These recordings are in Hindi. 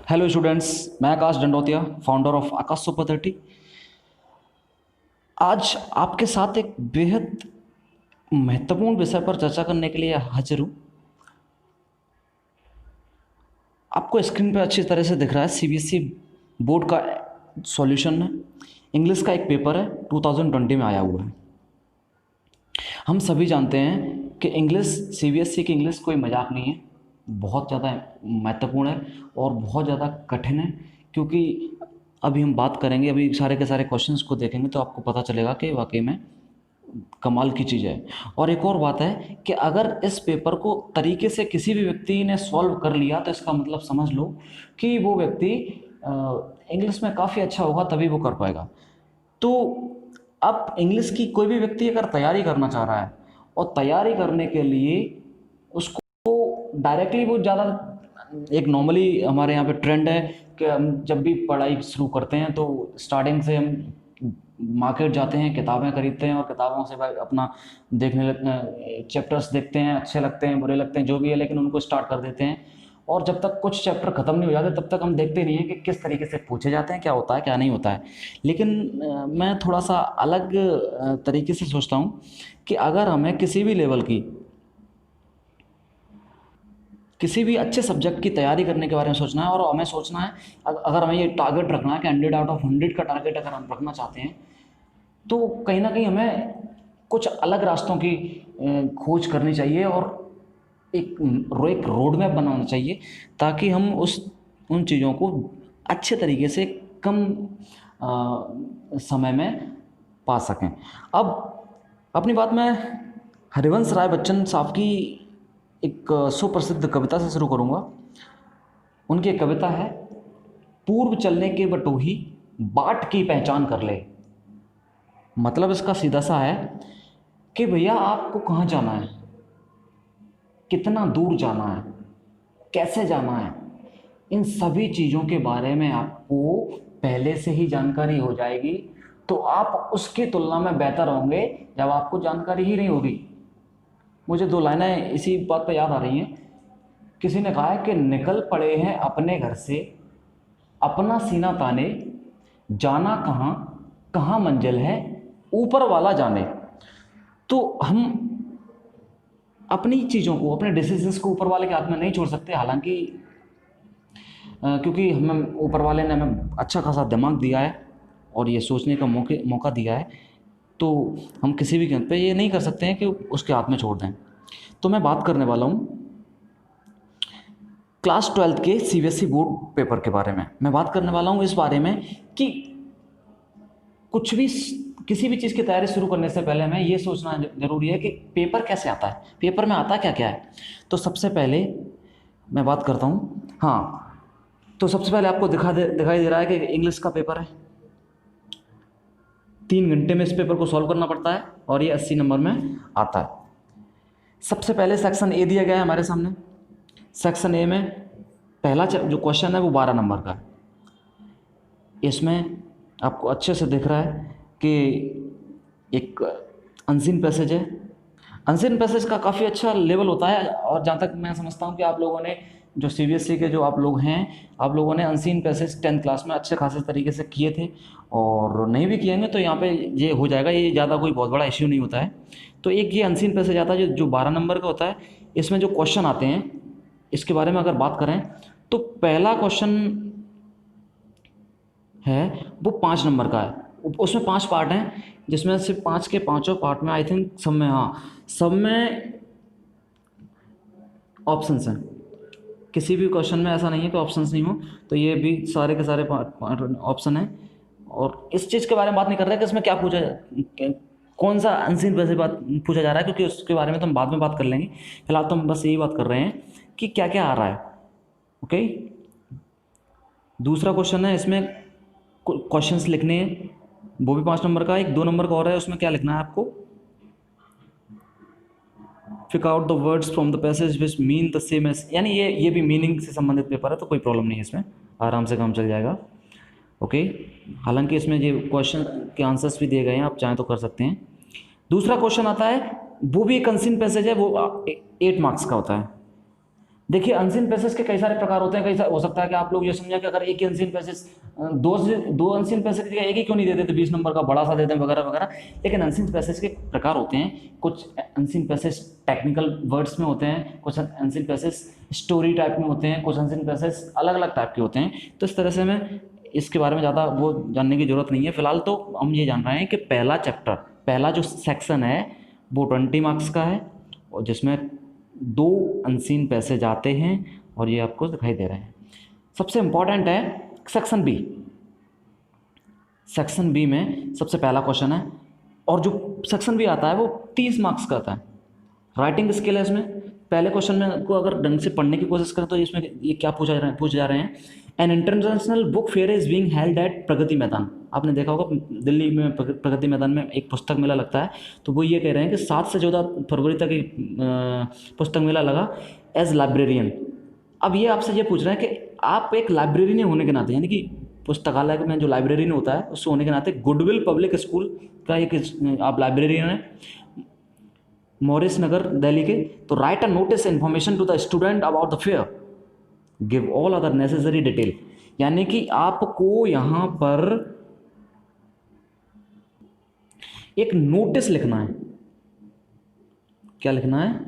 हेलो स्टूडेंट्स, मैं Akash Dandotiya, founder of Akash super 30। आज आपके साथ एक बेहद महत्वपूर्ण विषय पर चर्चा करने के लिए हाजिर हूँ। आपको स्क्रीन पर अच्छी तरह से दिख रहा है सीबीएसई बोर्ड का सॉल्यूशन है। इंग्लिश का एक पेपर है, 2020 में आया हुआ है। हम सभी जानते हैं कि इंग्लिश, सीबीएसई की इंग्लिश कोई मजाक नहीं है, बहुत ज़्यादा महत्वपूर्ण है और बहुत ज़्यादा कठिन है। क्योंकि अभी हम बात करेंगे, अभी सारे के सारे क्वेश्चंस को देखेंगे तो आपको पता चलेगा कि वाकई में कमाल की चीज़ है। और एक और बात है कि अगर इस पेपर को तरीके से किसी भी व्यक्ति ने सॉल्व कर लिया तो इसका मतलब समझ लो कि वो व्यक्ति इंग्लिश में काफ़ी अच्छा होगा, तभी वो कर पाएगा। तो अब इंग्लिश की कोई भी व्यक्ति अगर तैयारी करना चाह रहा है और तैयारी करने के लिए उसको डायरेक्टली वो ज़्यादा, एक नॉर्मली हमारे यहाँ पे ट्रेंड है कि हम जब भी पढ़ाई शुरू करते हैं तो स्टार्टिंग से हम मार्केट जाते हैं, किताबें खरीदते हैं और किताबों से भाई अपना देखने लगते हैं, चैप्टर्स देखते हैं, अच्छे लगते हैं, बुरे लगते हैं, जो भी है, लेकिन उनको स्टार्ट कर देते हैं। और जब तक कुछ चैप्टर ख़त्म नहीं हो जाते तब तक हम देखते नहीं हैं कि किस तरीके से पूछे जाते हैं, क्या होता है क्या नहीं होता है। लेकिन मैं थोड़ा सा अलग तरीके से सोचता हूँ कि अगर हमें किसी भी लेवल की, किसी भी अच्छे सब्जेक्ट की तैयारी करने के बारे में सोचना है और हमें सोचना है, अगर हमें ये टारगेट रखना है कि 100 आउट ऑफ 100 का टारगेट अगर हम रखना चाहते हैं तो कहीं ना कहीं हमें कुछ अलग रास्तों की खोज करनी चाहिए और एक रोड मैप बनाना चाहिए, ताकि हम उन चीज़ों को अच्छे तरीके से कम समय में पा सकें। अब अपनी बात मैं हरिवंश राय बच्चन साहब की एक सुप्रसिद्ध कविता से शुरू करूँगा। उनकी एक कविता है, पूर्व चलने के बटोही बाट की पहचान कर ले। मतलब इसका सीधा सा है कि भैया आपको कहाँ जाना है, कितना दूर जाना है, कैसे जाना है, इन सभी चीज़ों के बारे में आपको पहले से ही जानकारी हो जाएगी तो आप उसकी तुलना में बेहतर होंगे जब आपको जानकारी ही नहीं होगी। मुझे दो लाइनें इसी बात पर याद आ रही हैं। किसी ने कहा है कि निकल पड़े हैं अपने घर से, अपना सीना ताने, जाना कहाँ, कहाँ मंजिल है, ऊपर वाला जाने। तो हम अपनी चीज़ों को, अपने डिसीजंस को ऊपर वाले के हाथ में नहीं छोड़ सकते। हालांकि क्योंकि हमें ऊपर वाले ने हमें अच्छा खासा दिमाग दिया है और ये सोचने का मौका दिया है, तो हम किसी भी पे ये नहीं कर सकते हैं कि उसके हाथ में छोड़ दें। तो मैं बात करने वाला हूँ क्लास 12 के सीबीएसई बोर्ड पेपर के बारे में। मैं बात करने वाला हूँ इस बारे में कि कुछ भी, किसी भी चीज़ की तैयारी शुरू करने से पहले हमें ये सोचना ज़रूरी है कि पेपर कैसे आता है, पेपर में आता क्या क्या है। तो सबसे पहले मैं बात करता हूँ, हाँ, तो सबसे पहले आपको दिखाई दे रहा है कि इंग्लिश का पेपर है। 3 घंटे में इस पेपर को सॉल्व करना पड़ता है और ये 80 नंबर में आता है। सबसे पहले सेक्शन ए दिया गया है हमारे सामने। सेक्शन ए में पहला जो क्वेश्चन है वो 12 नंबर का है। इसमें आपको अच्छे से दिख रहा है कि एक अनसीन पैसेज है। अनसीन पैसेज का काफ़ी अच्छा लेवल होता है और जहाँ तक मैं समझता हूँ कि आप लोगों ने, जो सीबीएसई के जो आप लोग हैं, आप लोगों ने अनसीन पैसेज 10th क्लास में अच्छे खासे तरीके से किए थे, और नहीं भी किएंगे तो यहाँ पे ये हो जाएगा, ये ज़्यादा कोई बहुत बड़ा इश्यू नहीं होता है। तो एक ये अनसीन पैसेज आता है जो 12 नंबर का होता है। इसमें जो क्वेश्चन आते हैं इसके बारे में अगर बात करें तो पहला क्वेश्चन है वो 5 नंबर का है। उसमें 5 पार्ट हैं, जिसमें से 5 के पाँचों पार्ट में आई थिंक सब में, हाँ, सब में ऑप्शंस हैं। किसी भी क्वेश्चन में ऐसा नहीं है कि ऑप्शंस नहीं हो, तो ये भी सारे के सारे ऑप्शन हैं। और इस चीज़ के बारे में बात नहीं कर रहे कि इसमें क्या पूछा, कौन सा अनसीन वैसे बात पूछा जा रहा है, क्योंकि उसके बारे में तो हम बाद में बात कर लेंगे। फिलहाल तो हम बस यही बात कर रहे हैं कि क्या क्या आ रहा है। ओके, दूसरा क्वेश्चन है, इसमें क्वेश्चंस लिखने हैं, वो भी 5 नंबर का। एक 2 नंबर का और है, उसमें क्या लिखना है आपको, pick out the words from the passage which mean the same as, यानी ये भी मीनिंग से संबंधित पेपर है, तो कोई प्रॉब्लम नहीं है, इसमें आराम से काम चल जाएगा। ओके, हालांकि इसमें ये क्वेश्चन के आंसर्स भी दिए गए हैं, आप चाहें तो कर सकते हैं। दूसरा क्वेश्चन आता है, वो भी एक अनसीन पैसेज है, वो 8 मार्क्स का होता है। देखिए अनसीन पैसेज के कई सारे प्रकार होते हैं, कई सारे हो सकता है कि आप लोग ये समझा कि अगर एक ही अनसीन पैसेज दो अनसीन पैसेज की जगह एक ही क्यों नहीं दे देते, 20 नंबर का बड़ा सा देते हैं वगैरह वगैरह। लेकिन अनसीन पैसेज के प्रकार होते हैं, कुछ अनसीन पैसेज टेक्निकल वर्ड्स में होते हैं, कुछ अनसीन पैसेज स्टोरी टाइप में होते हैं, कुछ अनसीन पैसेज अलग अलग टाइप के होते हैं। तो इस तरह से मैं इसके बारे में ज़्यादा वो जानने की ज़रूरत नहीं है। फिलहाल तो हम ये जान रहे हैं कि पहला चैप्टर, पहला जो सेक्शन है वो 20 मार्क्स का है, और जिसमें 2 अनसीन पैसेज आते हैं और ये आपको दिखाई दे रहे हैं। सबसे इम्पॉर्टेंट है सेक्शन बी। सेक्शन बी में सबसे पहला क्वेश्चन है, और जो सेक्शन बी आता है वो 30 मार्क्स का आता है। राइटिंग स्किल है इसमें। पहले क्वेश्चन में को अगर ढंग से पढ़ने की कोशिश करें तो इसमें ये क्या पूछ जा रहे हैं, an international book fair is being held at Pragati Maidan. आपने देखा होगा दिल्ली में प्रगति मैदान में एक पुस्तक मेला लगता है, तो वो ये कह रहे हैं कि 7 से 14 फरवरी तक एक पुस्तक मेला लगा एज लाइब्रेरियन। अब ये आपसे ये पूछ रहे हैं कि आप एक लाइब्रेरियन होने के नाते, यानी कि पुस्तकालय में जो लाइब्रेरियन होता है उससे होने के नाते, गुडविल पब्लिक स्कूल का एक आप लाइब्रेरियन हैं मॉरिस नगर दिल्ली के, तो write a notice information to the student about the fair, give all other necessary detail. यानी कि आपको यहाँ पर एक नोटिस लिखना है। क्या लिखना है?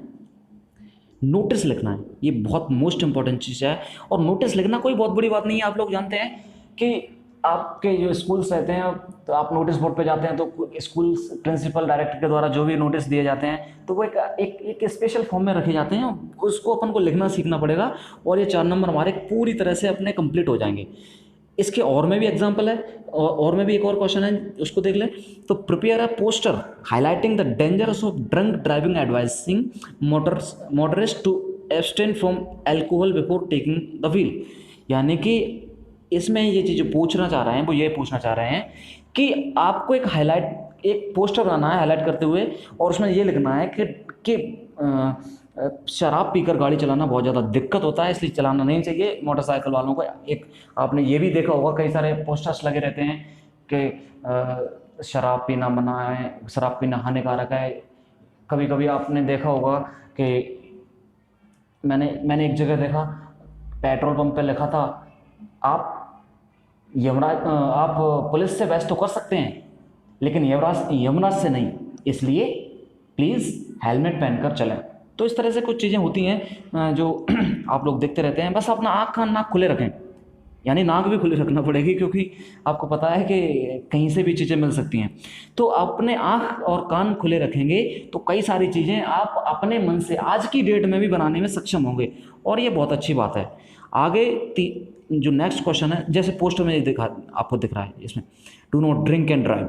नोटिस लिखना है। ये बहुत मोस्ट इंपॉर्टेंट चीज़ है। और नोटिस लिखना कोई बहुत बड़ी बात नहीं है। आप लोग जानते हैं कि आपके जो स्कूल्स रहते हैं, तो आप नोटिस बोर्ड पे जाते हैं तो स्कूल प्रिंसिपल डायरेक्टर के द्वारा जो भी नोटिस दिए जाते हैं तो वो एक स्पेशल फॉर्म में रखे जाते हैं, उसको अपन को लिखना सीखना पड़ेगा, और ये 4 नंबर हमारे पूरी तरह से अपने कंप्लीट हो जाएंगे। इसके और में भी एग्जाम्पल है, और में भी एक और क्वेश्चन है, उसको देख ले। तो prepare a poster highlighting the dangers of drunk driving, advising motorist to abstain from alcohol before taking the wheel. यानी कि इसमें ये चीज़ पूछना चाह रहे हैं, वो ये पूछना चाह रहे हैं कि आपको एक पोस्टर बनाना है हाईलाइट करते हुए, और उसमें ये लिखना है कि शराब पीकर गाड़ी चलाना बहुत ज़्यादा दिक्कत होता है, इसलिए चलाना नहीं चाहिए मोटरसाइकिल वालों को। एक आपने ये भी देखा होगा, कई सारे पोस्टर्स लगे रहते हैं कि शराब पीना मना है, शराब पीना हानिकारक है। कभी कभी आपने देखा होगा कि मैंने एक जगह देखा, पेट्रोल पंप पे लिखा था, आप पुलिस से बहस तो कर सकते हैं लेकिन यमराज से नहीं, इसलिए प्लीज़ हेलमेट पहनकर चलें। तो इस तरह से कुछ चीज़ें होती हैं जो आप लोग देखते रहते हैं। बस अपना आँख कान नाक खुले रखें, यानी नाक भी खुले रखना पड़ेगी, क्योंकि आपको पता है कि कहीं से भी चीज़ें मिल सकती हैं। तो अपने आँख और कान खुले रखेंगे तो कई सारी चीज़ें आप अपने मन से आज की डेट में भी बनाने में सक्षम होंगे, और ये बहुत अच्छी बात है। आगे जो नेक्स्ट क्वेश्चन है, जैसे पोस्टर में आपको दिख रहा है इसमें, do not drink and drive,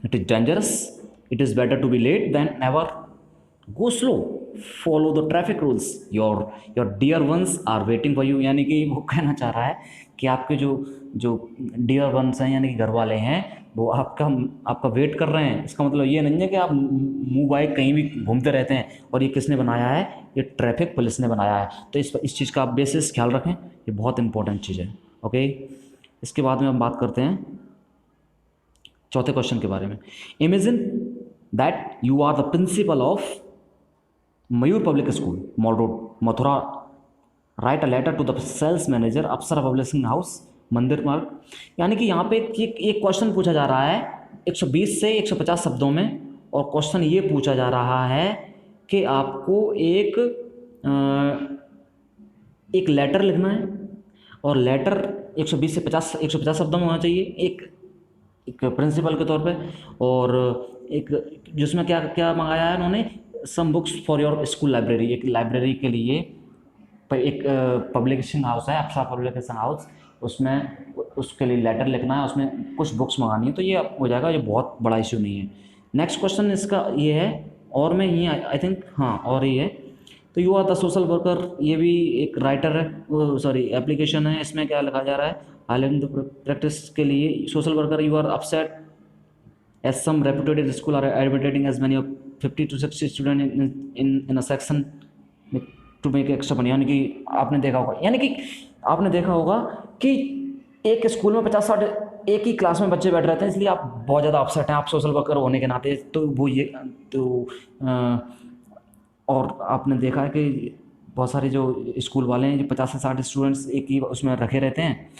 it is dangerous, it is better to be late than never, go slow, follow the traffic rules, your dear ones are waiting for you. यानी कि वो कहना चाह रहा है कि आपके जो डियर वंस हैं, यानी कि घर वाले हैं, वो आपका वेट कर रहे हैं। इसका मतलब ये नहीं है कि आप मुंह बाइक कहीं भी घूमते रहते हैं। और ये किसने बनाया है? ये ट्रैफिक पुलिस ने बनाया है। तो इस चीज़ का आप बेसिस ख्याल रखें, ये बहुत इंपॉर्टेंट चीज़ है। ओके, इसके बाद में हम बात करते हैं चौथे क्वेश्चन के बारे में। Imagine that you are the principal of Mayur public school, mall road, Mathura. Write a letter to the sales manager, Apsara publishing house, Mandir Marg. यानी कि यहाँ पे एक क्वेश्चन पूछा जा रहा है 120 से 150 शब्दों में, और क्वेश्चन ये पूछा जा रहा है कि आपको एक लेटर लिखना है, और लेटर 120 से 150 शब्दों में होना चाहिए, एक प्रिंसिपल के तौर पे। और एक जिसमें क्या क्या मंगाया है उन्होंने, some books for your school library, एक लाइब्रेरी के लिए एक पब्लिशिंग हाउस है अप्सरा पब्लिकेशन हाउस, उसमें उसके लिए लेटर लिखना है, उसमें कुछ बुक्स मंगानी है, तो ये हो जाएगा, ये बहुत बड़ा इशू नहीं है। नेक्स्ट क्वेश्चन इसका ये है, और में ही आई थिंक, हाँ और ये है, तो you are the social worker, ये भी एक राइटर है, सॉरी एप्लीकेशन है। इसमें क्या लिखा जा रहा है, हाईलाइटिंग द प्रैक्टिस के लिए social worker, you are upset as some reputed school are admitting as many of 50 to 60 students in a section to make extra money। यानी कि आपने देखा होगा कि एक स्कूल में 50-60 एक ही क्लास में बच्चे बैठ रहते हैं, इसलिए आप बहुत ज़्यादा अपसेट हैं, आप सोशल वर्कर होने के नाते। तो वो ये तो और आपने देखा है कि बहुत सारे जो स्कूल वाले हैं, जो 50 से 60 स्टूडेंट्स एक ही उसमें रखे रहते हैं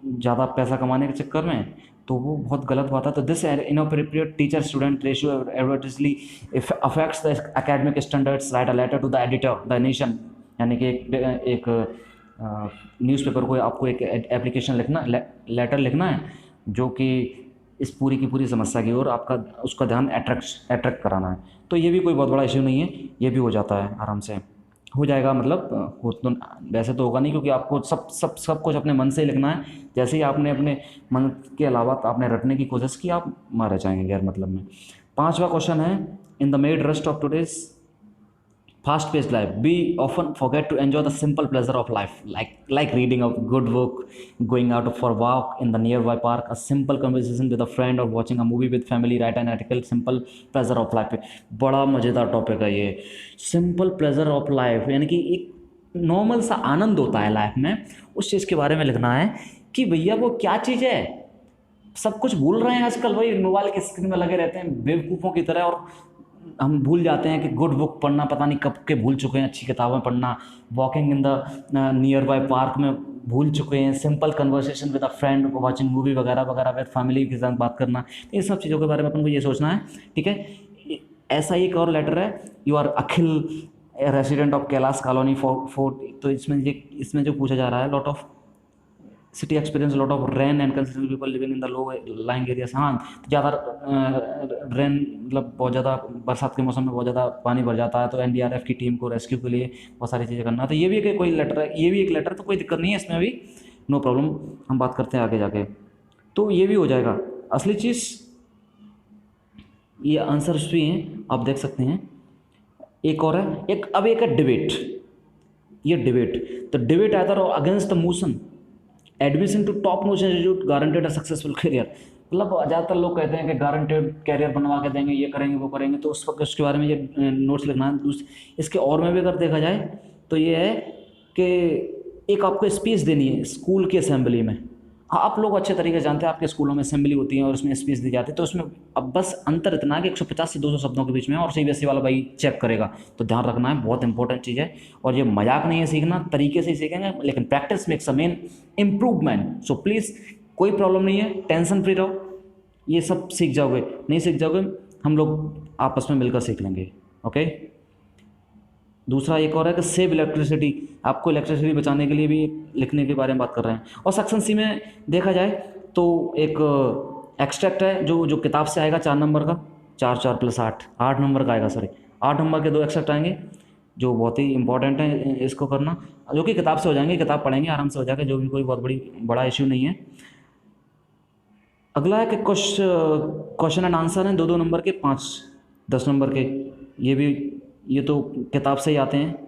ज़्यादा पैसा कमाने के चक्कर में, तो वो बहुत गलत बात है। तो this inappropriate teacher student ratio adversely affects the academic standards, write a letter to the editor the Nation. यानी कि एक न्यूज़पेपर को आपको एक एप्लीकेशन लिखना, लेटर लिखना है जो कि इस पूरी की पूरी समस्या की ओर आपका उसका ध्यान अट्रैक्ट कराना है। तो ये भी कोई बहुत बड़ा इश्यू नहीं है, ये भी हो जाता है, आराम से हो जाएगा। मतलब हो तो वैसे तो होगा नहीं, क्योंकि आपको सब कुछ अपने मन से ही लिखना है। जैसे ही आपने अपने मन के अलावा आपने रटने की कोशिश की, आप मारे जाएंगे गैर मतलब में। 5वां क्वेश्चन है, in the made rust of today's fast paced life we often forget to enjoy the simple pleasure of life, like reading a good book, going out for a walk in the nearby park, a simple conversation with a friend, or watching a movie with family, write an article, simple pleasure of life। बड़ा मज़ेदार टॉपिक है ये, सिंपल प्लेजर ऑफ लाइफ, यानी कि एक नॉर्मल सा आनंद होता है लाइफ में, उस चीज़ के बारे में लिखना है कि भैया वो क्या चीज़ है। सब कुछ भूल रहे हैं आजकल, वही मोबाइल की स्क्रीन में लगे रहते हैं बेवकूफ़ों की तरह, और हम भूल जाते हैं कि गुड बुक पढ़ना पता नहीं कब के भूल चुके हैं, अच्छी किताबें पढ़ना, walking in the near by park में भूल चुके हैं, simple conversation with a friend, watching movie वगैरह वगैरह, विद फैमिली के साथ बात करना। तो ये सब चीज़ों के बारे में अपन को ये सोचना है, ठीक है। ऐसा ही एक और लेटर है, you are Akhil resident of Kailash colony fort. तो इसमें जो पूछा जा रहा है, lot of city experience lot of rain and considerable people living in the low lying areas. हाँ, तो ज़्यादा रेन मतलब बहुत ज़्यादा बरसात के मौसम में बहुत ज़्यादा पानी भर जाता है, तो एनडीआरएफ की टीम को रेस्क्यू के लिए बहुत सारी चीज़ें करना है। तो ये भी एक कोई लेटर है, ये भी एक लेटर, तो कोई दिक्कत नहीं है इसमें भी, नो प्रॉब्लम। हम बात करते हैं आगे जाके, तो ये भी हो जाएगा। असली चीज़ ये आंसर्स भी हैं, आप देख सकते हैं। एक और है, अब एक है डिबेट। ये डिबेट, तो debate either against the motion admission to top notch institute guaranteed a successful career. मतलब ज़्यादातर लोग कहते हैं कि गारंटेड कैरियर बनवा के देंगे, ये करेंगे वो करेंगे, तो उस वक्त उसके बारे में ये नोट्स लिखना है। इसके और में भी अगर देखा जाए तो ये है कि एक आपको स्पीच देनी है स्कूल की असेंबली में। हाँ, आप लोग अच्छे तरीके से जानते हैं, आपके स्कूलों में असेंबली होती है और उसमें स्पीच दी जाती है, तो उसमें अब बस अंतर इतना है कि 150 से 200 शब्दों के बीच में, और सीबीएसई वाला भाई चेक करेगा, तो ध्यान रखना है, बहुत इंपॉर्टेंट चीज़ है। और ये मजाक नहीं है, सीखना तरीके से ही सीखेंगे, लेकिन practice makes a main improvement. So please कोई प्रॉब्लम नहीं है, टेंशन फ्री रहो, ये सब सीख जाओगे। नहीं सीख जाओगे, हम लोग आपस में मिलकर सीख लेंगे, ओके। दूसरा एक और है कि सेव इलेक्ट्रिसिटी, आपको इलेक्ट्रिसिटी बचाने के लिए भी लिखने के बारे में बात कर रहे हैं। और सेक्शन सी में देखा जाए तो एक एक्सट्रैक्ट है जो किताब से आएगा, 4 नंबर का, 4 4 + 8, 8 नंबर का आएगा, सॉरी 8 नंबर के 2 एक्सट्रैक्ट आएंगे जो बहुत ही इंपॉर्टेंट है, इसको करना, जो कि किताब से हो जाएंगे, किताब पढ़ेंगे आराम से हो जाएगा, जो भी कोई बहुत बड़ा इश्यू नहीं है। अगला है कि क्वेश्चन एंड आंसर हैं 2 नंबर के, 5 10 नंबर के, ये तो किताब से ही आते हैं।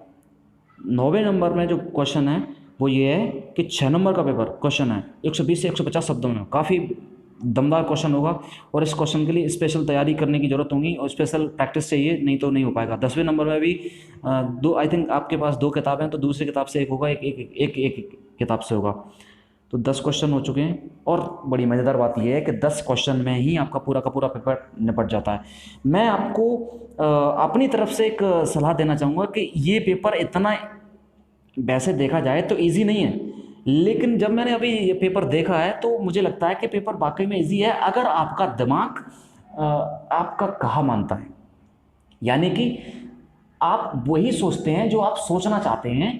9वें नंबर में जो क्वेश्चन है वो ये है कि 6 नंबर का पेपर क्वेश्चन है 120 से 150 शब्दों में, काफ़ी दमदार क्वेश्चन होगा, और इस क्वेश्चन के लिए स्पेशल तैयारी करने की ज़रूरत होगी और स्पेशल प्रैक्टिस चाहिए, नहीं तो नहीं हो पाएगा। 10वें नंबर में भी दो, आई थिंक आपके पास 2 किताबें हैं, तो दूसरी किताब से एक होगा, एक किताब से होगा। तो 10 क्वेश्चन हो चुके हैं, और बड़ी मज़ेदार बात यह है कि 10 क्वेश्चन में ही आपका पूरा का पूरा पेपर निपट जाता है। मैं आपको अपनी तरफ से एक सलाह देना चाहूँगा कि ये पेपर इतना, वैसे देखा जाए तो इजी नहीं है, लेकिन जब मैंने अभी ये पेपर देखा है तो मुझे लगता है कि पेपर वाकई में इजी है, अगर आपका दिमाग आपका कहा मानता है। यानी कि आप वही सोचते हैं जो आप सोचना चाहते हैं,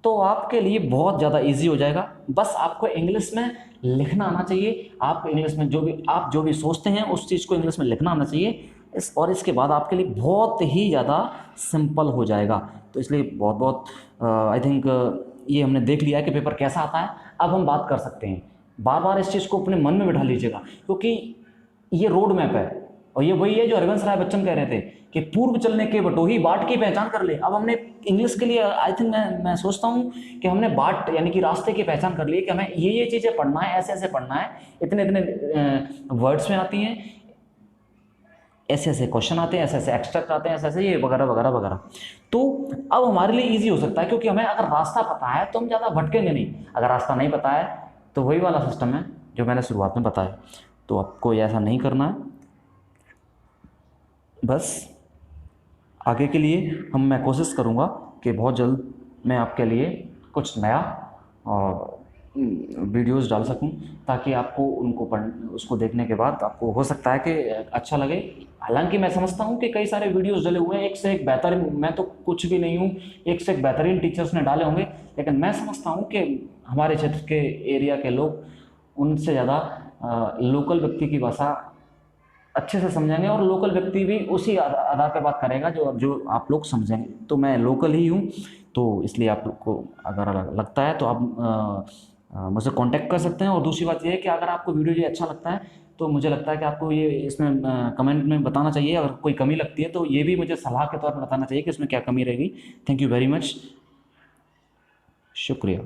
तो आपके लिए बहुत ज़्यादा इजी हो जाएगा। बस आपको इंग्लिश में लिखना आना चाहिए, आप इंग्लिश में आप जो भी सोचते हैं उस चीज़ को इंग्लिश में लिखना आना चाहिए, और इसके बाद आपके लिए बहुत ही ज़्यादा सिंपल हो जाएगा। तो इसलिए बहुत बहुत आई थिंक ये हमने देख लिया है कि पेपर कैसा आता है। अब हम बात कर सकते हैं, बार बार इस चीज़ को अपने मन में बिठा लीजिएगा, क्योंकि ये रोड मैप है, और ये वही है जो हरिवंश राय बच्चन कह रहे थे कि पूर्व चलने के बटोही बाट की पहचान कर ले। अब हमने इंग्लिश के लिए आई थिंक मैं सोचता हूँ कि हमने बाट यानी कि रास्ते की पहचान कर ली कि हमें ये चीज़ें पढ़ना है, ऐसे ऐसे पढ़ना है, इतने इतने वर्ड्स में आती हैं, ऐसे ऐसे क्वेश्चन आते हैं, ऐसे ऐसे एक्सट्रैक्ट आते हैं, ऐसे ऐसे ये वगैरह वगैरह वगैरह। तो अब हमारे लिए ईजी हो सकता है, क्योंकि हमें अगर रास्ता पता है तो हम ज़्यादा भटकेंगे नहीं। अगर रास्ता नहीं पता है तो वही वाला सिस्टम है जो मैंने शुरुआत में बताया, तो आपको ऐसा नहीं करना है। बस आगे के लिए मैं कोशिश करूँगा कि बहुत जल्द मैं आपके लिए कुछ नया और वीडियोस डाल सकूं, ताकि आपको उनको उसको देखने के बाद आपको हो सकता है कि अच्छा लगे। हालांकि मैं समझता हूं कि कई सारे वीडियोस डले हुए हैं, एक से एक बेहतरीन, मैं तो कुछ भी नहीं हूं, एक से एक बेहतरीन टीचर्स ने डाले होंगे, लेकिन मैं समझता हूं कि हमारे क्षेत्र के एरिया के लोग उनसे ज़्यादा लोकल व्यक्ति की भाषा अच्छे से समझेंगे, और लोकल व्यक्ति भी उसी आधार पे बात करेगा जो जो आप लोग समझेंगे। तो मैं लोकल ही हूँ, तो इसलिए आप लोग को अगर लगता है तो आप मुझसे कांटेक्ट कर सकते हैं। और दूसरी बात ये है कि अगर आपको वीडियो ये अच्छा लगता है तो मुझे लगता है कि आपको ये इसमें कमेंट में बताना चाहिए, अगर कोई कमी लगती है तो ये भी मुझे सलाह के तौर पर बताना चाहिए कि इसमें क्या कमी रहेगी। थैंक यू वेरी मच, शुक्रिया।